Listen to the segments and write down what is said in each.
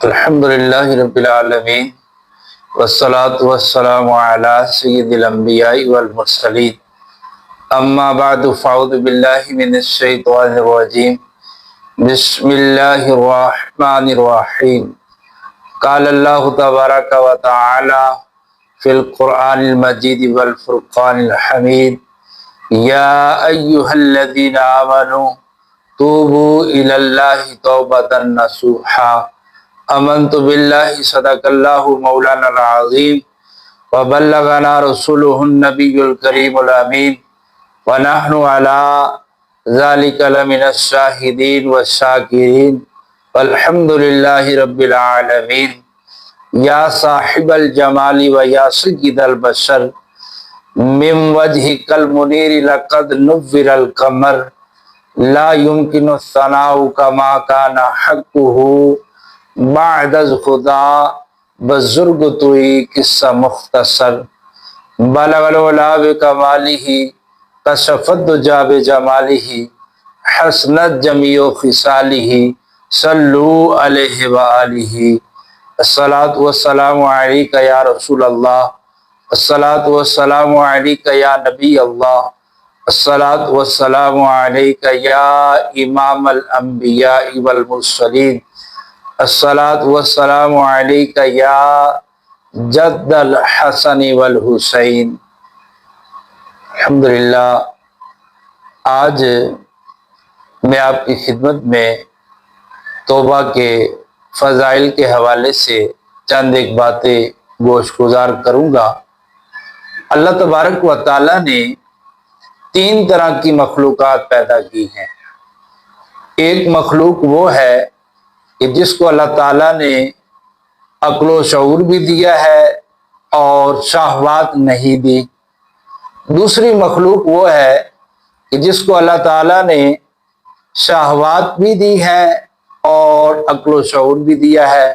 الحمدللہ رب العالمین والصلاة والسلام علی سید الانبیاء والمرسلین اما بعد فاعوذ باللہ من الشیطان الرجیم بسم اللہ الرحمن الرحیم قال اللہ تبارک و تعالی فی القرآن المجید والفرقان الحمید یا ایہا الذین آمنوا توبوا الی اللہ توبۃ نصوحا آمنت باللہ صدق اللہ مولانا العظیم وبلغنا رسولہ النبی الکریم الامین ونحن علی ذلک لمن الشاہدین والشاکرین والحمد للہ رب العالمین یا صاحب الجمال و یا سید البشر من وجہک المنیر لقد نور القمر لا یمکن الثناء کما کان حقہ بعد از خدا بزرگ توئی قصہ مختصر بلغ العلا بکمالہ کشفت دجا بجمالہ حسنت جمیع خصالہ صلو علیہ وآلہ الصلاۃ والسلام علیک یا رسول اللہ الصلاۃ والسلام علیک یا نبی اللہ الصلاۃ والسلام علیک یا امام الانبیاء والمرسلین الصلاۃ والسلام علیک یا جد الحسن والحسین۔ الحمدللہ آج میں آپ کی خدمت میں توبہ کے فضائل کے حوالے سے چند ایک باتیں گوش گزار کروں گا۔ اللہ تبارک و تعالیٰ نے تین طرح کی مخلوقات پیدا کی ہیں۔ ایک مخلوق وہ ہے کہ جس کو اللہ تعالیٰ نے عقل و شعور بھی دیا ہے اور شہوات نہیں دی۔ دوسری مخلوق وہ ہے کہ جس کو اللہ تعالیٰ نے شہوات بھی دی ہے اور عقل و شعور بھی دیا ہے۔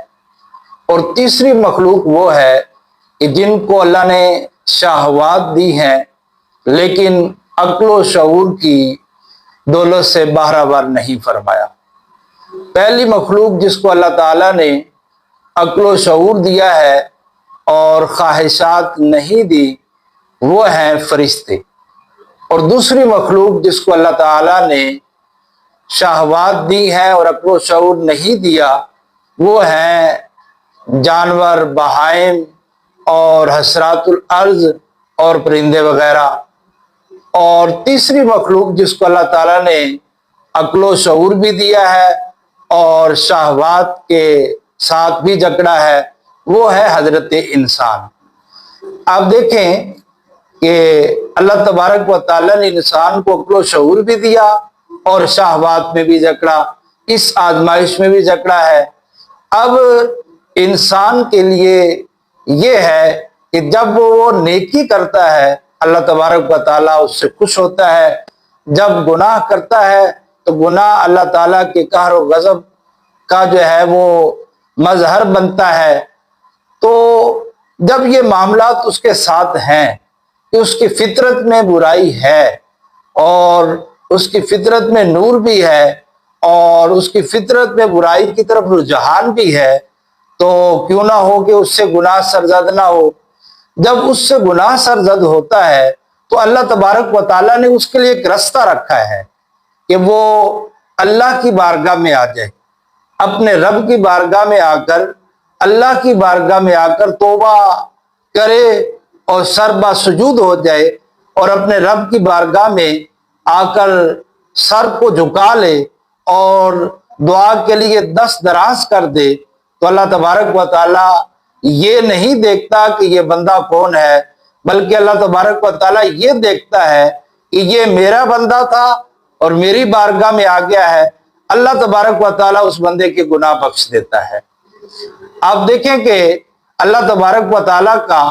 اور تیسری مخلوق وہ ہے کہ جن کو اللہ نے شہوات دی ہیں لیکن عقل و شعور کی دولت سے بہرہ نہیں فرمایا۔ پہلی مخلوق جس کو اللہ تعالیٰ نے عقل و شعور دیا ہے اور خواہشات نہیں دی وہ ہیں فرشتے۔ اور دوسری مخلوق جس کو اللہ تعالیٰ نے شہوات دی ہے اور عقل و شعور نہیں دیا وہ ہیں جانور، بہائم اور حشرات الارض اور پرندے وغیرہ۔ اور تیسری مخلوق جس کو اللہ تعالیٰ نے عقل و شعور بھی دیا ہے اور شہوات کے ساتھ بھی جکڑا ہے وہ ہے حضرت انسان۔ آپ دیکھیں کہ اللہ تبارک و تعالیٰ نے انسان کو عقل و شعور بھی دیا اور شہوات میں بھی جکڑا، اس آزمائش میں بھی جکڑا ہے۔ اب انسان کے لیے یہ ہے کہ جب وہ نیکی کرتا ہے اللہ تبارک و تعالیٰ اس سے خوش ہوتا ہے، جب گناہ کرتا ہے تو گناہ اللہ تعالیٰ کے قہر و غضب کا جو ہے وہ مظہر بنتا ہے۔ تو جب یہ معاملات اس کے ساتھ ہیں کہ اس کی فطرت میں برائی ہے اور اس کی فطرت میں نور بھی ہے اور اس کی فطرت میں برائی کی طرف رجحان بھی ہے، تو کیوں نہ ہو کہ اس سے گناہ سرزد نہ ہو۔ جب اس سے گناہ سرزد ہوتا ہے تو اللہ تبارک و تعالیٰ نے اس کے لیے ایک رستہ رکھا ہے کہ وہ اللہ کی بارگاہ میں آ جائے، اپنے رب کی بارگاہ میں آ کر اللہ کی بارگاہ میں آ کر توبہ کرے اور سر با سجود ہو جائے اور اپنے رب کی بارگاہ میں آ کر سر کو جھکا لے اور دعا کے لیے دست دراز کر دے، تو اللہ تبارک و تعالیٰ یہ نہیں دیکھتا کہ یہ بندہ کون ہے، بلکہ اللہ تبارک و تعالیٰ یہ دیکھتا ہے کہ یہ میرا بندہ تھا اور میری بارگاہ میں آ گیا ہے۔ اللہ تبارک و تعالیٰ اس بندے کے گناہ بخش دیتا ہے۔ آپ دیکھیں کہ اللہ تبارک و تعالیٰ کا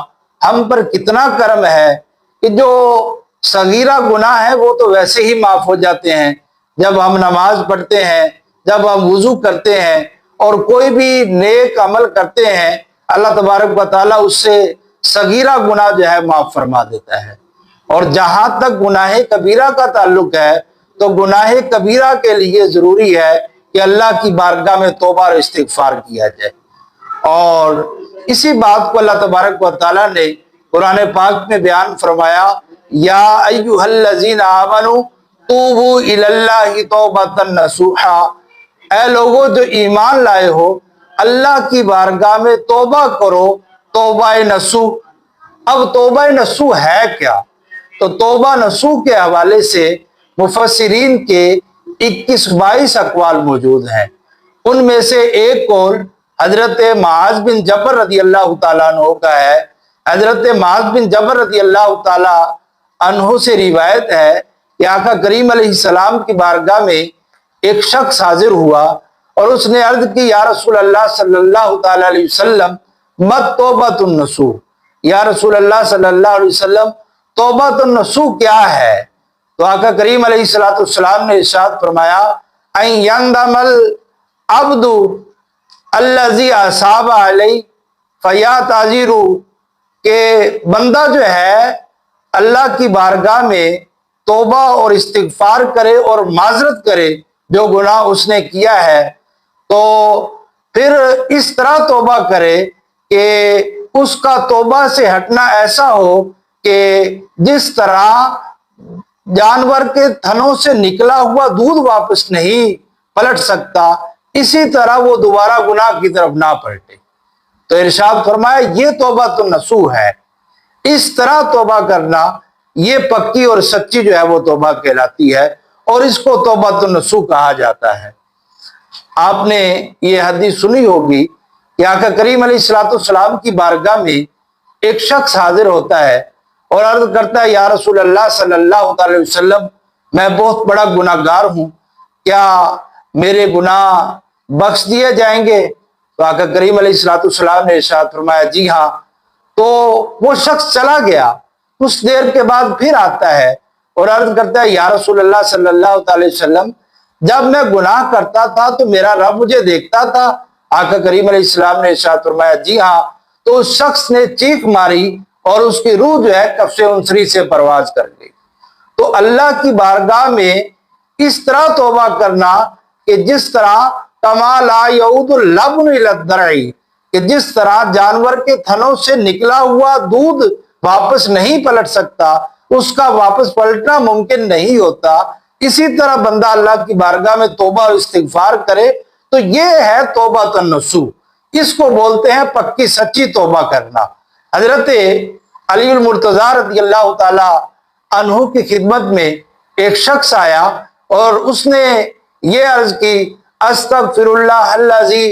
ہم پر کتنا کرم ہے کہ جو صغیرہ گناہ ہے وہ تو ویسے ہی معاف ہو جاتے ہیں۔ جب ہم نماز پڑھتے ہیں، جب ہم وضو کرتے ہیں اور کوئی بھی نیک عمل کرتے ہیں، اللہ تبارک و تعالیٰ اس سے صغیرہ گناہ جو ہے معاف فرما دیتا ہے۔ اور جہاں تک گناہ کبیرہ کا تعلق ہے تو گناہ کبیرہ کے لیے ضروری ہے کہ اللہ کی بارگاہ میں توبہ اور استغفار کیا جائے۔ اور اسی بات کو اللہ تبارک و تعالیٰ نے قرآن پاک میں بیان فرمایا، یا ایھا الذین آمنوا توبوا الی اللہ توبۃ نصوحا، اے لوگو جو ایمان لائے ہو اللہ کی بارگاہ میں توبہ کرو، توبہ نصوح۔ اب توبہ نصوح ہے کیا؟ تو توبہ نصوح کے حوالے سے مفسرین کے 21-22 اقوال موجود ہیں۔ ان میں سے ایک قول حضرت معاذ بن جبر رضی اللہ تعالیٰ عنہ کا ہے۔ حضرت معاذ بن جبر رضی اللہ تعالیٰ عنہ سے روایت ہے کہ آقا کریم علیہ السلام کی بارگاہ میں ایک شخص حاضر ہوا اور اس نے عرض کی، یا رسول اللہ صلی اللہ تعالیٰ علیہ وسلم مت توبۃ النصوح، یا رسول اللہ صلی اللہ علیہ وسلم توبۃ النصوح کیا ہے؟ تو آقا کریم علیہ السلام نے ارشاد فرمایا، ان یندم العبد الذی اصاب علیہ فیعتذر، کہ بندہ جو ہے اللہ کی بارگاہ میں توبہ اور استغفار کرے اور معذرت کرے جو گناہ اس نے کیا ہے، تو پھر اس طرح توبہ کرے کہ اس کا توبہ سے ہٹنا ایسا ہو کہ جس طرح جانور کے تھنوں سے نکلا ہوا دودھ واپس نہیں پلٹ سکتا، اسی طرح وہ دوبارہ گناہ کی طرف نہ پلٹے۔ تو ارشاد فرمایا یہ توبہ تو نصوح ہے، اس طرح توبہ کرنا یہ پکی اور سچی جو ہے وہ توبہ کہلاتی ہے، اور اس کو توبہ تو نصوح کہا جاتا ہے۔ آپ نے یہ حدیث سنی ہوگی کہ آقا کریم علیہ السلام کی بارگاہ میں ایک شخص حاضر ہوتا ہے اور عرض کرتا ہے، یا رسول اللہ صلی اللہ علیہ وسلم میں بہت بڑا گناہ گار ہوں، کیا میرے گناہ بخش دیے جائیں گے؟ تو آقا کریم علیہ السلام نے ارشاد فرمایا، جی ہاں۔ تو وہ شخص چلا گیا، کچھ دیر کے بعد پھر آتا ہے اور عرض کرتا ہے، یا رسول اللہ صلی اللہ علیہ وسلم جب میں گناہ کرتا تھا تو میرا رب مجھے دیکھتا تھا؟ آقا کریم علیہ السلام نے ارشاد فرمایا، جی ہاں۔ تو اس شخص نے چیخ ماری اور اس کی روح جو ہے کفش انصری سے پرواز کر گئی۔ تو اللہ کی بارگاہ میں اس طرح توبہ کرنا کہ جس طرح کما لا یعود اللبن الی الضرع، کہ جس طرح جانور کے تھنوں سے نکلا ہوا دودھ واپس نہیں پلٹ سکتا، اس کا واپس پلٹنا ممکن نہیں ہوتا، اسی طرح بندہ اللہ کی بارگاہ میں توبہ اور استغفار کرے تو یہ ہے توبہ النصوح۔ اس کو بولتے ہیں پکی سچی توبہ کرنا۔ حضرت علی المرتضیٰ رضی اللہ تعالی عنہ کی خدمت میں ایک شخص آیا اور اس نے یہ عرض کی، استغفر اللہ الذی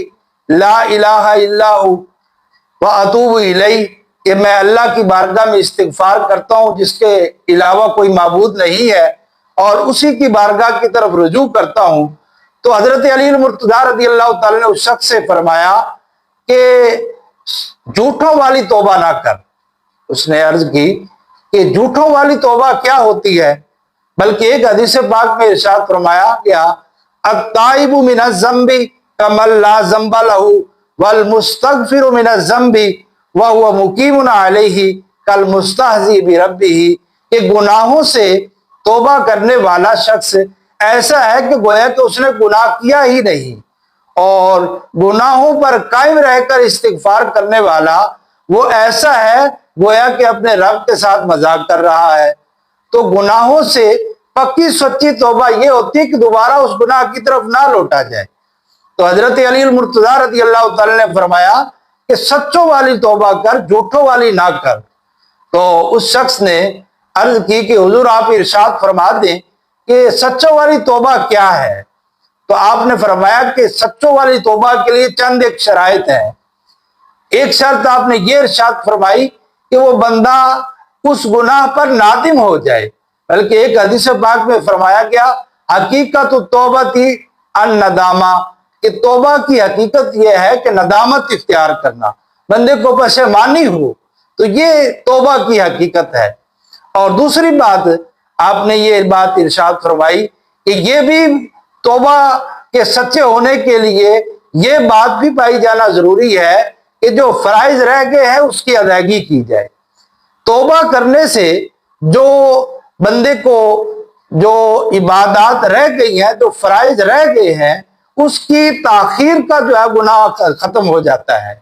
لا الہ الا ہو واتوب الیہ، کہ میں اللہ کی بارگاہ میں استغفار کرتا ہوں جس کے علاوہ کوئی معبود نہیں ہے، اور اسی کی بارگاہ کی طرف رجوع کرتا ہوں۔ تو حضرت علی المرتضیٰ رضی اللہ تعالیٰ نے اس شخص سے فرمایا کہ جھوٹوں والی توبہ نہ کر۔ اس نے عرض کی کہ جھوٹوں والی توبہ کیا ہوتی ہے؟ بلکہ ایک حدیث پاک میں ارشاد فرمایا گیا، التائب من الذنب کمن لا ذنب لہ والمستغفر من الذنب وہو مقیم علیہ کالمستہزی بربہ، کہ گناہوں سے توبہ کرنے والا شخص ایسا ہے کہ گویا کہ اس نے گناہ کیا ہی نہیں، اور گناہوں پر قائم رہ کر استغفار کرنے والا وہ ایسا ہے گویا کہ اپنے رب کے ساتھ مذاق کر رہا ہے۔ تو گناہوں سے پکی سچی توبہ یہ ہوتی ہے کہ دوبارہ اس گناہ کی طرف نہ لوٹا جائے۔ تو حضرت علی المرتضیٰ رضی اللہ تعالی نے فرمایا کہ سچوں والی توبہ کر، جھوٹوں والی نہ کر۔ تو اس شخص نے عرض کی کہ حضور آپ ارشاد فرما دیں کہ سچوں والی توبہ کیا ہے؟ تو آپ نے فرمایا کہ سچوں والی توبہ کے لیے چند ایک شرائط ہیں۔ ایک شرط آپ نے یہ ارشاد فرمائی کہ وہ بندہ اس گناہ پر نادم ہو جائے، بلکہ ایک حدیث پاک میں فرمایا گیا، حقیقت توبتی الندامہ، کہ توبہ کی حقیقت یہ ہے کہ ندامت اختیار کرنا، بندے کو پشیمانی ہو، تو یہ توبہ کی حقیقت ہے۔ اور دوسری بات آپ نے یہ بات ارشاد فرمائی کہ یہ بھی توبہ کے سچے ہونے کے لیے یہ بات بھی پائی جانا ضروری ہے کہ جو فرائض رہ گئے ہیں اس کی ادائیگی کی جائے۔ توبہ کرنے سے جو بندے کو جو عبادات رہ گئی ہیں، جو فرائض رہ گئے ہیں، اس کی تاخیر کا جو ہے گناہ ختم ہو جاتا ہے۔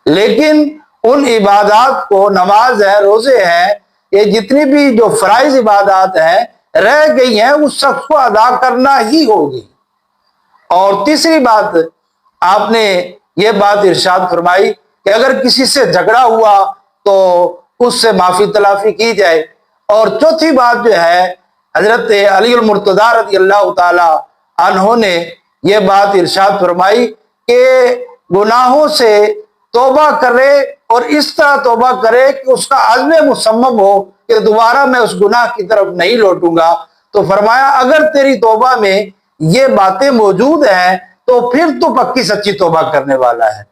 لیکن ان عبادات کو، نماز ہے، روزے ہیں، یہ جتنی بھی جو فرائض عبادات ہیں رہ گئی ہیں، اس شخص کو ادا کرنا ہی ہوگی۔ اور تیسری بات، آپ نے یہ بات ارشاد فرمائی کہ اگر کسی سے جھگڑا ہوا تو اس سے معافی تلافی کی جائے۔ اور چوتھی بات جو ہے، حضرت علی المرتضیٰ رضی اللہ تعالی عنہ نے یہ بات ارشاد فرمائی کہ گناہوں سے توبہ کرے، اور اس طرح توبہ کرے کہ اس کا عزم مصمم ہو کہ دوبارہ میں اس گناہ کی طرف نہیں لوٹوں گا۔ تو فرمایا اگر تیری توبہ میں یہ باتیں موجود ہیں تو پھر تو پکی سچی توبہ کرنے والا ہے،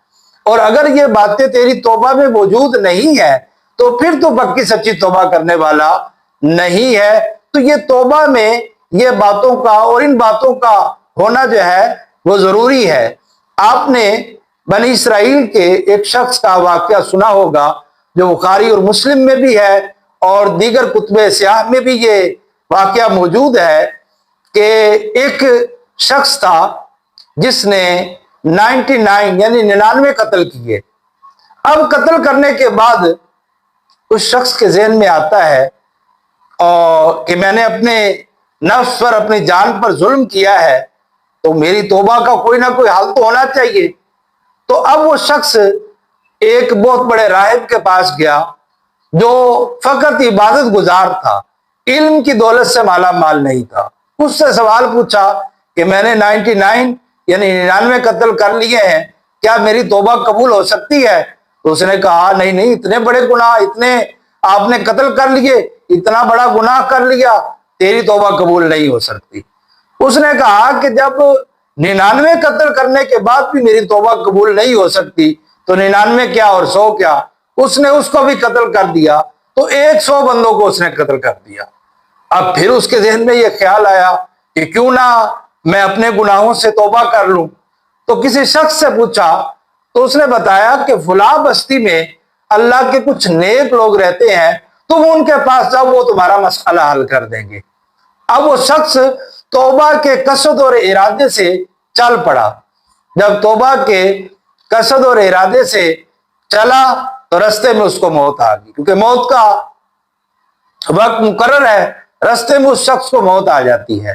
اور اگر یہ باتیں تیری توبہ میں موجود نہیں ہے تو پھر تو پکی سچی توبہ کرنے والا نہیں ہے۔ تو یہ توبہ میں یہ باتوں کا اور ان باتوں کا ہونا جو ہے وہ ضروری ہے۔ آپ نے بنی اسرائیل کے ایک شخص کا واقعہ سنا ہوگا جو بخاری اور مسلم میں بھی ہے اور دیگر کتب سیاح میں بھی یہ واقعہ موجود ہے کہ ایک شخص تھا جس نے 99 یعنی 99 قتل کیے۔ اب قتل کرنے کے بعد اس شخص کے ذہن میں آتا ہے اور کہ میں نے اپنے نفس پر، اپنی جان پر ظلم کیا ہے، تو میری توبہ کا کوئی نہ کوئی حل تو ہونا چاہیے۔ تو اب وہ شخص ایک بہت بڑے راہب کے پاس گیا جو فقط عبادت گزار تھا، علم کی دولت سے مالا مال نہیں تھا۔ اس سے سوال پوچھا کہ میں نے 99 یعنی 99 قتل کر لیے ہیں، کیا میری توبہ قبول ہو سکتی ہے؟ تو اس نے کہا نہیں، اتنے بڑے گناہ، اتنے آپ نے قتل کر لیے، اتنا بڑا گناہ کر لیا، تیری توبہ قبول نہیں ہو سکتی۔ اس نے کہا کہ جب 99 قتل کرنے کے بعد بھی میری توبہ قبول نہیں ہو سکتی تو 99 کیا اور 100 کیا؟ اس نے اس کو بھی قتل کر دیا، تو 100 بندوں کو اس نے قتل کر دیا۔ اب پھر اس کے ذہن میں یہ خیال آیا کہ کیوں نہ میں اپنے گناہوں سے توبہ کر لوں۔ تو کسی شخص سے پوچھا تو اس نے بتایا کہ فلاں بستی میں اللہ کے کچھ نیک لوگ رہتے ہیں، تم ان کے پاس جاؤ، وہ تمہارا مسئلہ حل کر دیں گے۔ اب وہ شخص توبہ کے قصد اور ارادے سے چل پڑا۔ جب توبہ کے قصد اور ارادے سے چلا تو رستے میں اس کو موت آ گئی، کیونکہ موت کا وقت مقرر ہے، رستے میں اس شخص کو موت آ جاتی ہے۔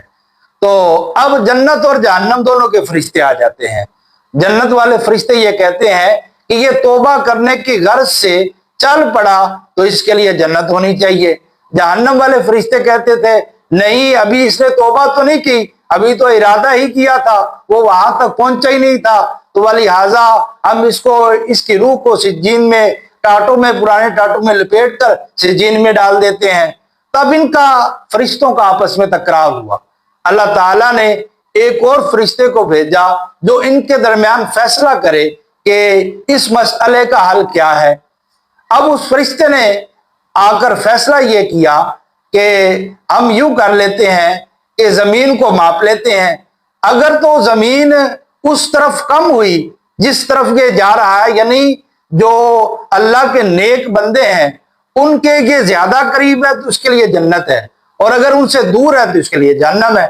تو اب جنت اور جہنم دونوں کے فرشتے آ جاتے ہیں۔ جنت والے فرشتے یہ کہتے ہیں کہ یہ توبہ کرنے کی غرض سے چل پڑا تو اس کے لیے جنت ہونی چاہیے۔ جہنم والے فرشتے کہتے تھے نہیں، ابھی اس نے توبہ تو نہیں کی، ابھی تو ارادہ ہی کیا تھا، وہ وہاں تک پہنچا ہی نہیں تھا، تو لہٰذا ہم اس کی روح کو سجین میں، پرانے ٹاٹوں میں لپیٹ کر سجین میں ڈال دیتے ہیں۔ تب ان کا فرشتوں کا آپس میں تکرار ہوا۔ اللہ تعالیٰ نے ایک اور فرشتے کو بھیجا جو ان کے درمیان فیصلہ کرے کہ اس مسئلے کا حل کیا ہے۔ اب اس فرشتے نے آ کر فیصلہ یہ کیا کہ ہم یوں کر لیتے ہیں کہ زمین کو ماپ لیتے ہیں، اگر تو زمین اس طرف کم ہوئی جس طرف یہ جا رہا ہے، یعنی جو اللہ کے نیک بندے ہیں ان کے یہ زیادہ قریب ہے تو اس کے لیے جنت ہے، اور اگر ان سے دور ہے تو اس کے لیے جہنم ہے۔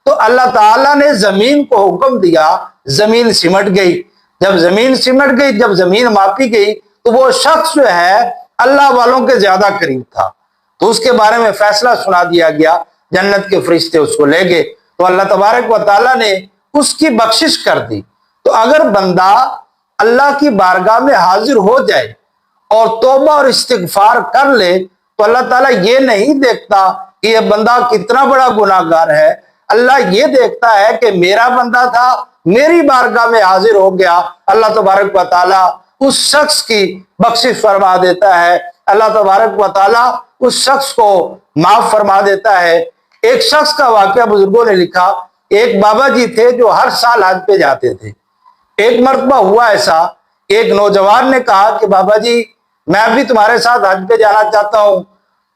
تو اللہ تعالیٰ نے زمین کو حکم دیا، زمین سمٹ گئی۔ جب زمین سمٹ گئی، جب زمین ماپی گئی تو وہ شخص جو ہے اللہ والوں کے زیادہ قریب تھا، تو اس کے بارے میں فیصلہ سنا دیا گیا، جنت کے فرشتے اس کو لے گئے، تو اللہ تبارک و تعالیٰ نے اس کی بخشش کر دی۔ تو اگر بندہ اللہ کی بارگاہ میں حاضر ہو جائے اور توبہ اور استغفار کر لے تو اللہ تعالیٰ یہ نہیں دیکھتا کہ یہ بندہ کتنا بڑا گناہ گار ہے، اللہ یہ دیکھتا ہے کہ میرا بندہ تھا، میری بارگاہ میں حاضر ہو گیا، اللہ تبارک و تعالیٰ اس شخص کی بخشش فرما دیتا ہے، اللہ تبارک و تعالیٰ اس شخص کو معاف فرما دیتا ہے۔ ایک شخص کا واقعہ بزرگوں نے لکھا، ایک بابا جی تھے جو ہر سال حج پہ جاتے تھے۔ ایک مرتبہ ہوا ایسا، ایک نوجوان نے کہا کہ بابا جی میں بھی تمہارے ساتھ حج پہ جانا چاہتا ہوں،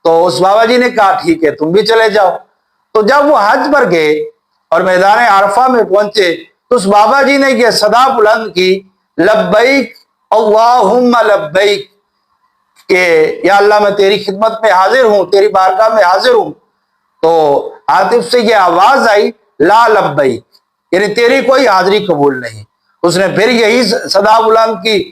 تو اس بابا جی نے کہا ٹھیک ہے تم بھی چلے جاؤ۔ تو جب وہ حج پر گئے اور میدان عرفہ میں پہنچے تو اس بابا جی نے یہ صدا بلند کی، لبیک اللہم لبیک، کہ یا اللہ میں تیری خدمت میں حاضر ہوں، تیری بارگاہ میں حاضر ہوں۔ تو عاطف سے یہ آواز آئی لا لبیک، یعنی تیری کوئی حاضری قبول نہیں۔ اس نے پھر یہی صدا بلند کی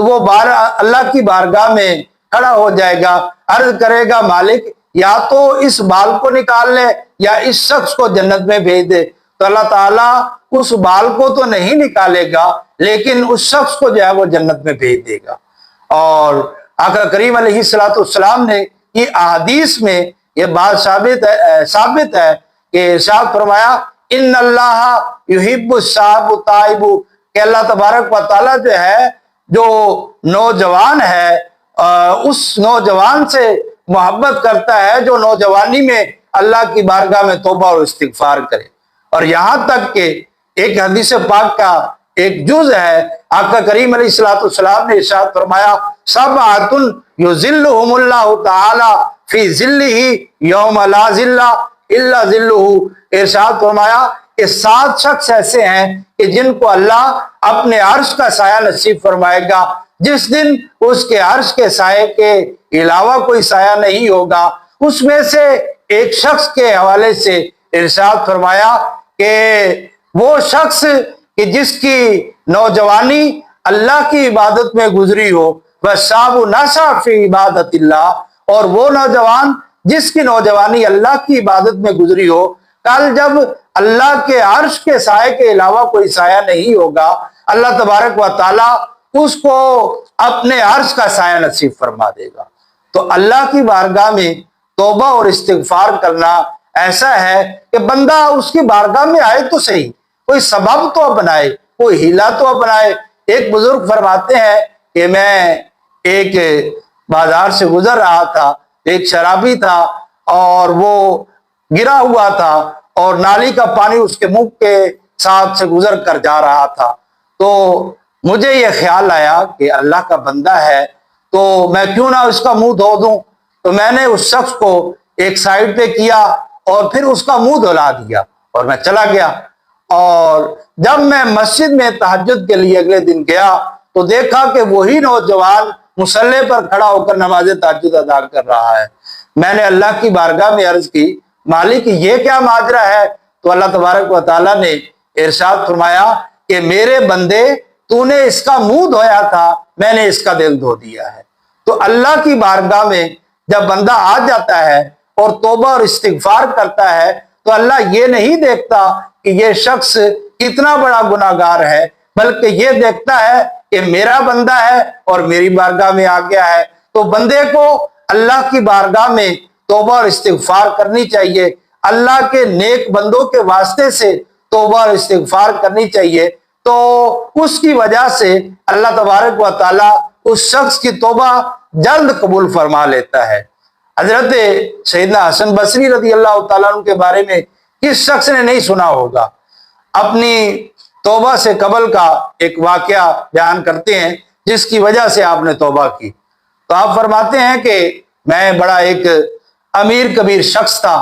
تو وہ اللہ کی بارگاہ میں کھڑا ہو جائے گا، عرض کرے گا مالک یا تو اس بال کو نکال لے یا اس شخص کو جنت میں بھیج دے۔ تو اللہ تعالیٰ اس بال کو تو نہیں نکالے گا لیکن اس شخص کو جو ہے وہ جنت میں بھیج دے گا۔ اور آقا کریم علیہ الصلوۃ والسلام نے یہ احادیث میں یہ بات ثابت ہے کہ ارشاد فرمایا ان اللہ یحب الشاب التائب، کہ اللہ تبارک و تعالیٰ جو ہے جو نوجوان ہے اس نوجوان سے محبت کرتا ہے جو نوجوانی میں اللہ کی بارگاہ میں توبہ اور استغفار کرے۔ اور یہاں تک کہ ایک حدیث پاک کا ایک جز ہے، آقا کریم علیہ الصلوۃ والسلام نے ارشاد فرمایا سبعۃ یظلھم اللہ تعالی فی ظلہ یوم لا ظل الا ظلہ، ارشاد فرمایا کہ 7 شخص ایسے ہیں کہ جن کو اللہ اپنے عرش کا سایہ نصیب فرمائے گا جس دن اس کے عرش کے سائے کے علاوہ کوئی سایہ نہیں ہوگا۔ اس میں سے ایک شخص کے حوالے سے ارشاد فرمایا کہ وہ شخص کہ جس کی نوجوانی اللہ کی عبادت میں گزری ہو، وَالشَّابُ نَشَأَ فِي عِبَادَةِ اللَّهِ، اور وہ نوجوان جس کی نوجوانی اللہ کی عبادت میں گزری ہو، کل جب اللہ کے عرش کے سائے کے علاوہ کوئی سایہ نہیں ہوگا، اللہ تبارک و تعالیٰ اس کو اپنے عرش کا سایہ نصیب فرما دے گا۔ تو اللہ کی بارگاہ میں توبہ اور استغفار کرنا ایسا ہے کہ بندہ اس کی بارگاہ میں آئے تو صحیح، کوئی سبب تو اپنائے، کوئی ہیلا تو اپنائے۔ ایک بزرگ فرماتے ہیں کہ میں ایک بازار سے گزر رہا تھا، ایک شرابی تھا اور وہ گرا ہوا تھا اور نالی کا پانی اس کے منہ کے ساتھ سے گزر کر جا رہا تھا۔ تو مجھے یہ خیال آیا کہ اللہ کا بندہ ہے تو میں کیوں نہ اس کا منہ دھو دوں، تو میں نے اس شخص کو ایک سائڈ پہ کیا اور پھر اس کا منہ دھلا دیا اور میں چلا گیا۔ اور جب میں مسجد میں تہجد کے لیے اگلے دن گیا تو دیکھا کہ وہی نوجوان مصلی پر کھڑا ہو کر نماز تہجد ادا کر رہا ہے۔ میں نے اللہ کی بارگاہ میں عرض کی مالک یہ کیا ماجرا ہے؟ تو اللہ تبارک و تعالیٰ نے ارشاد فرمایا کہ میرے بندے تو نے اس کا منہ دھویا تھا، میں نے اس کا دل دھو دیا ہے۔ تو اللہ کی بارگاہ میں جب بندہ آ جاتا ہے اور توبہ اور استغفار کرتا ہے تو اللہ یہ نہیں دیکھتا کہ یہ شخص کتنا بڑا گناہگار ہے، بلکہ یہ دیکھتا ہے کہ میرا بندہ ہے اور میری بارگاہ میں آ گیا ہے۔ تو بندے کو اللہ کی بارگاہ میں توبہ اور استغفار کرنی چاہیے، اللہ کے نیک بندوں کے واسطے سے توبہ اور استغفار کرنی چاہیے، تو اس کی وجہ سے اللہ تبارک و تعالیٰ اس شخص کی توبہ جلد قبول فرما لیتا ہے۔ حضرت سیدنا حسن بصری رضی اللہ تعالیٰ عنہ کے بارے میں کس شخص نے نہیں سنا ہوگا؟ اپنی توبہ سے قبل کا ایک واقعہ بیان کرتے ہیں جس کی وجہ سے آپ نے توبہ کی۔ تو آپ فرماتے ہیں کہ میں بڑا ایک امیر کبیر شخص تھا،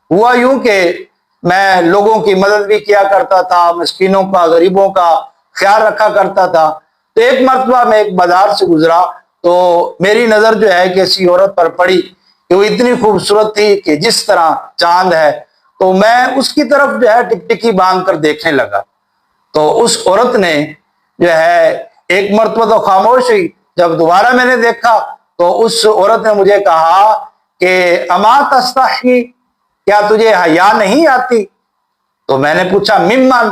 ہوا یوں کہ میں لوگوں کی مدد بھی کیا کرتا تھا، مسکینوں کا غریبوں کا خیال رکھا کرتا تھا۔ تو ایک مرتبہ میں ایک بازار سے گزرا تو میری نظر جو ہے کہ ایسی عورت پر پڑی کہ وہ اتنی خوبصورت تھی کہ جس طرح چاند ہے، تو میں اس کی طرف جو ہے ٹکٹکی باندھ کر دیکھنے لگا۔ تو اس عورت نے جو ہے ایک مرتبہ تو خاموش ہوئی، جب دوبارہ میں نے دیکھا تو اس عورت نے مجھے کہا کہ اما تستحی، کیا تجھے حیا نہیں آتی؟ تو میں نے پوچھا ممن،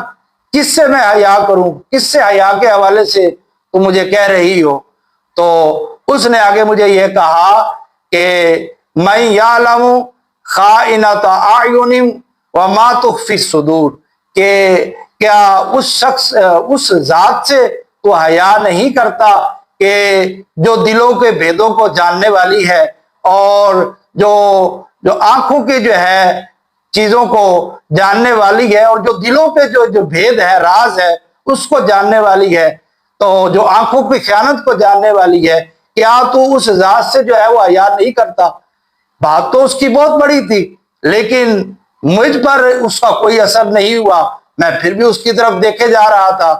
کس سے میں حیا کروں، کس سے حیا کے حوالے سے تم مجھے کہہ رہی ہو؟ تو اس نے آگے مجھے یہ کہا کہ میں یعلم خائنۃ اعین وما تخفی الصدور، کہ کیا اس ذات سے تو حیا نہیں کرتا کہ جو دلوں کے بھیدوں کو جاننے والی ہے اور جو آنکھوں کی جو ہے چیزوں کو جاننے والی ہے اور جو دلوں پہ جو بھید ہے، راز ہے، اس کو جاننے والی ہے، تو جو آنکھوں کی خیانت کو جاننے والی ہے، کیا تو اس ذات سے جو ہے وہ حیا نہیں کرتا؟ بات تو اس کی بہت بڑی تھی لیکن مجھ پر اس کا کوئی اثر نہیں ہوا، میں پھر بھی اس کی طرف دیکھے جا رہا تھا۔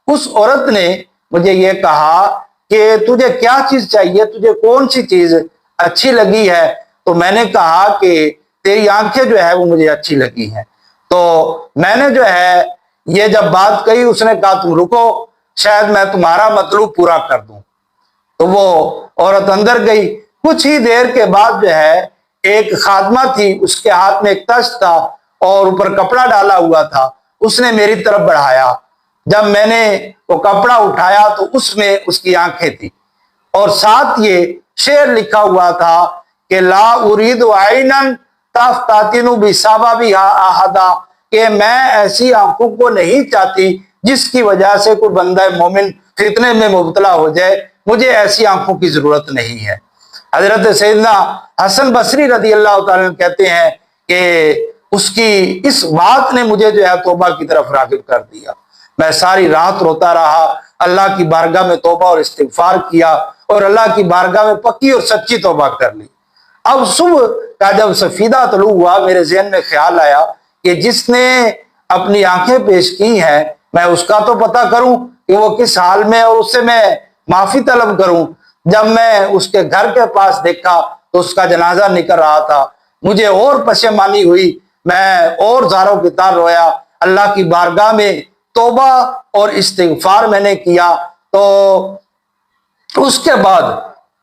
اس عورت نے مجھے یہ کہا کہ تجھے کیا چیز چاہیے، تجھے کون سی چیز اچھی لگی ہے؟ تو میں نے کہا کہ تیری آنکھیں جو ہے وہ مجھے اچھی لگی ہیں۔ تو میں نے جو ہے یہ جب بات کہی، اس نے کہا تم رکو، شاید میں تمہارا مطلوب پورا کر دوں۔ تو وہ عورت اندر گئی. کچھ ہی دیر کے بعد جو ہے ایک خادمہ تھی, اس کے ہاتھ میں ایک تشت تھا اور اوپر کپڑا ڈالا ہوا تھا. اس نے میری طرف بڑھایا. جب میں نے وہ کپڑا اٹھایا تو اس میں اس کی آنکھیں تھی اور ساتھ یہ شعر لکھا ہوا تھا کہ لا ارید عینن تفتتن بسببھا احدا, کہ میں ایسی آنکھوں کو نہیں چاہتی جس کی وجہ سے کوئی بندہ مومن فتنے میں مبتلا ہو جائے. مجھے ایسی آنکھوں کی ضرورت نہیں ہے. حضرت سیدنا حسن بصری رضی اللہ تعالیٰ کہتے ہیں کہ اس کی اس بات نے مجھے جو ہے توبہ کی طرف راغب کر دیا. میں ساری رات روتا رہا, اللہ کی بارگاہ میں توبہ اور استغفار کیا اور اللہ کی بارگاہ میں پکی اور سچی توبہ کر لی. اب صبح کا جب سفیدہ طلوع ہوا, میرے ذہن میں خیال آیا کہ جس نے اپنی آنکھیں پیش کی ہیں میں اس کا تو پتہ کروں کہ وہ کس حال میں, اور اس سے میں معافی طلب کروں. جب میں اس کے گھر کے پاس دیکھا تو اس کا جنازہ نکل رہا تھا. مجھے اور پشیمانی ہوئی, میں اور زاروں کی طرح رویا. اللہ کی بارگاہ میں توبہ اور استغفار میں نے کیا. تو اس کے بعد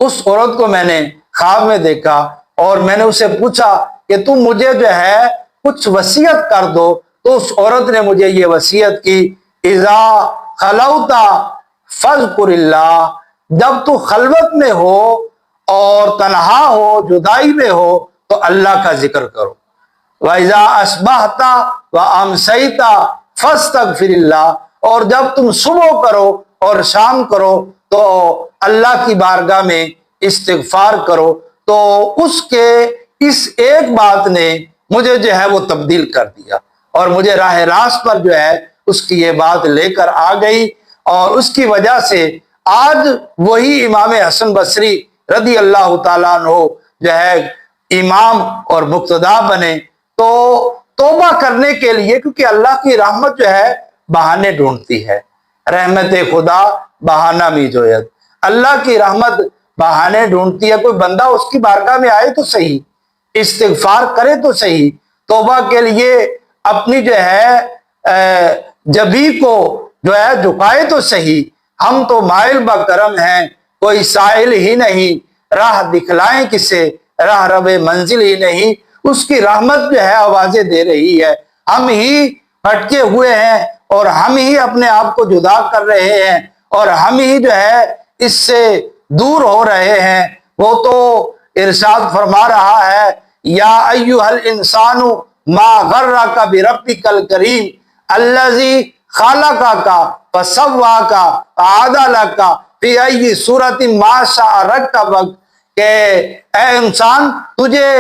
اس عورت کو میں نے خواب میں دیکھا اور میں نے اسے پوچھا کہ تم مجھے جو ہے کچھ وصیت کر دو. تو اس عورت نے مجھے یہ وصیت کی, اذا خلوت فاذکر اللہ, جب تو خلوت میں ہو اور تنہا ہو, جدائی میں ہو تو اللہ کا ذکر کرو. وَإِذَا أَصْبَحْتَ وَأَمْسَيْتَ فَاسْتَغْفِرِ اللَّهِ, اور جب تم صبح کرو اور شام کرو تو اللہ کی بارگاہ میں استغفار کرو. تو اس کے اس ایک بات نے مجھے جو ہے وہ تبدیل کر دیا اور مجھے راہ راست پر جو ہے اس کی یہ بات لے کر آ گئی, اور اس کی وجہ سے آج وہی امام حسن بصری رضی اللہ تعالیٰ عنہ جو ہے امام اور مقتدا بنے. تو توبہ کرنے کے لیے, کیونکہ اللہ کی رحمت جو ہے بہانے ڈھونڈتی ہے, رحمت خدا بہانہ می جوید, اللہ کی رحمت بہانے ڈھونڈتی ہے. کوئی بندہ اس کی بارگاہ میں آئے تو صحیح, استغفار کرے تو صحیح, توبہ کے لیے اپنی جو ہے جبی کو جو ہے جھکائے تو صحیح. ہم تو مائل بکرم ہیں, کوئی سائل ہی نہیں, راہ دکھلائیں کسے, راہ رب منزل ہی نہیں. اس کی رحمت جو ہے آوازیں دے رہی ہے. ہم ہی بھٹکے ہوئے ہیں اور ہم ہی اپنے آپ کو جدا کر رہے ہیں اور ہم ہی جو ہے اس سے دور ہو رہے ہیں. وہ تو ارشاد فرما رہا ہے, یا ایھا الانسان ما غرک بربک الکریم الذی خلقک فسواک فعدلک فی ای صورت ما شاء رکبک, کہ اے انسان تجھے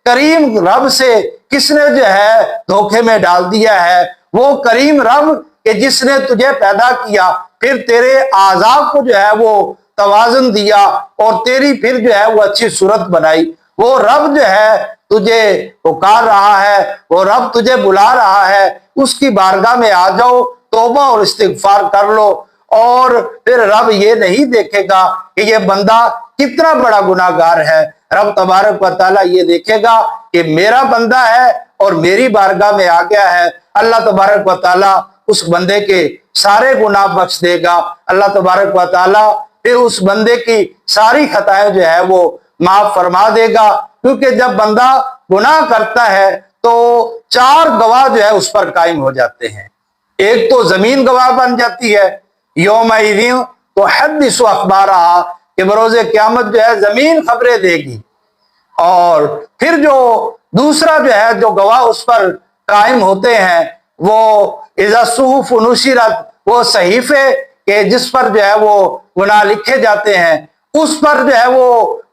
کریم رب سے کس نے جو ہے دھوکے میں ڈال دیا ہے. وہ کریم رب کہ جس نے تجھے پیدا کیا, پھر تیرے اعضاء کو جو ہے وہ توازن دیا اور تیری پھر جو ہے وہ اچھی صورت بنائی. وہ رب جو ہے تجھے پکار رہا ہے, وہ رب تجھے بلا رہا ہے. اس کی بارگاہ میں آ جاؤ, توبہ اور استغفار کر لو, اور پھر رب یہ نہیں دیکھے گا کہ یہ بندہ کتنا بڑا گناہ گار ہے. رب تبارک و تعالیٰ یہ دیکھے گا کہ میرا بندہ ہے اور میری بارگاہ میں آ گیا ہے. اللہ تبارک و تعالیٰ اس بندے کے سارے گناہ بخش دے گا. اللہ تبارک و تعالیٰ پھر اس بندے کی ساری خطائیں جو ہے وہ معاف فرما دے گا. کیونکہ جب بندہ گناہ کرتا ہے تو 4 گواہ جو ہے اس پر قائم ہو جاتے ہیں. ایک تو زمین گواہ بن جاتی ہے, یومئذ تحدث اخبارہا, کہ بروز قیامت جو ہے زمین خبریں دے گی. اور پھر جو دوسرا جو ہے جو گواہ اس پر قائم ہوتے ہیں وہ اذا الصحف نشرت, وہ صحیفے کہ جس پر جو ہے وہ گناہ لکھے جاتے ہیں اس پر جو ہے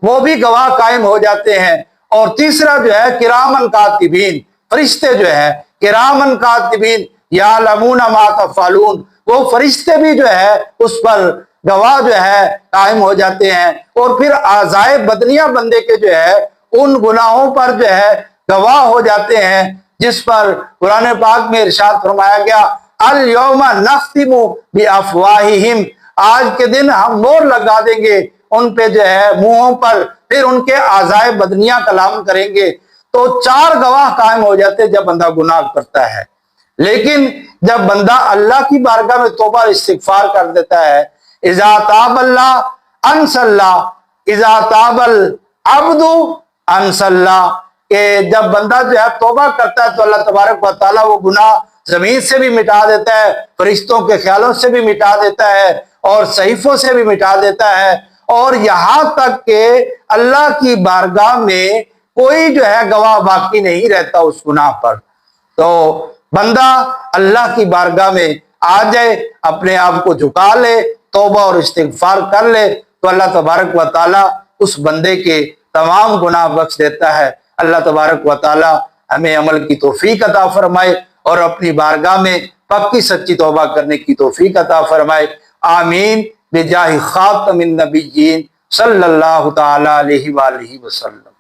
وہ بھی گواہ قائم ہو جاتے ہیں. اور تیسرا جو ہے کرامن کاتبین, فرشتے جو ہے کرامن کاتبین یعلمون ما تفعلون, وہ فرشتے بھی جو ہے اس پر گواہ جو ہے قائم ہو جاتے ہیں. اور پھر اعضائے بدنیہ بندے کے جو ہے ان گناہوں پر جو ہے گواہ ہو جاتے ہیں, جس پر قرآن پاک میں ارشاد فرمایا گیا الیوم نختم بافواہہم, آج کے دن ہم مہر لگا دیں گے ان پہ جو ہے منہوں پر, پھر ان کے اعضائے بدنیہ کلام کریں گے. تو 4 گواہ قائم ہو جاتے جب بندہ گناہ کرتا ہے. لیکن جب بندہ اللہ کی بارگاہ میں توبہ استغفار کر دیتا ہے, اذا تاب اللہ انصلہ اذا تاب العبد انصلہ، کہ جب بندہ جو ہے توبہ کرتا ہے تو اللہ تبارک و تعالیٰ وہ گناہ زمین سے بھی مٹا دیتا ہے، فرشتوں کے خیالوں سے بھی مٹا دیتا ہے، اور صحیفوں سے بھی مٹا دیتا ہے، اور یہاں تک کہ اللہ کی بارگاہ میں کوئی جو ہے گواہ باقی نہیں رہتا اس گناہ پر۔ تو بندہ اللہ کی بارگاہ میں آ جائے، اپنے آپ کو جھکا لے، توبہ اور استغفار کر لے، تو اللہ تبارک و تعالیٰ اس بندے کے تمام گناہ بخش دیتا ہے۔ اللہ تبارک و تعالیٰ ہمیں عمل کی توفیق عطا فرمائے اور اپنی بارگاہ میں پکی سچی توبہ کرنے کی توفیق عطا فرمائے، آمین، بجاہ خاتم النبیین صلی اللہ تعالی علیہ وآلہ وسلم۔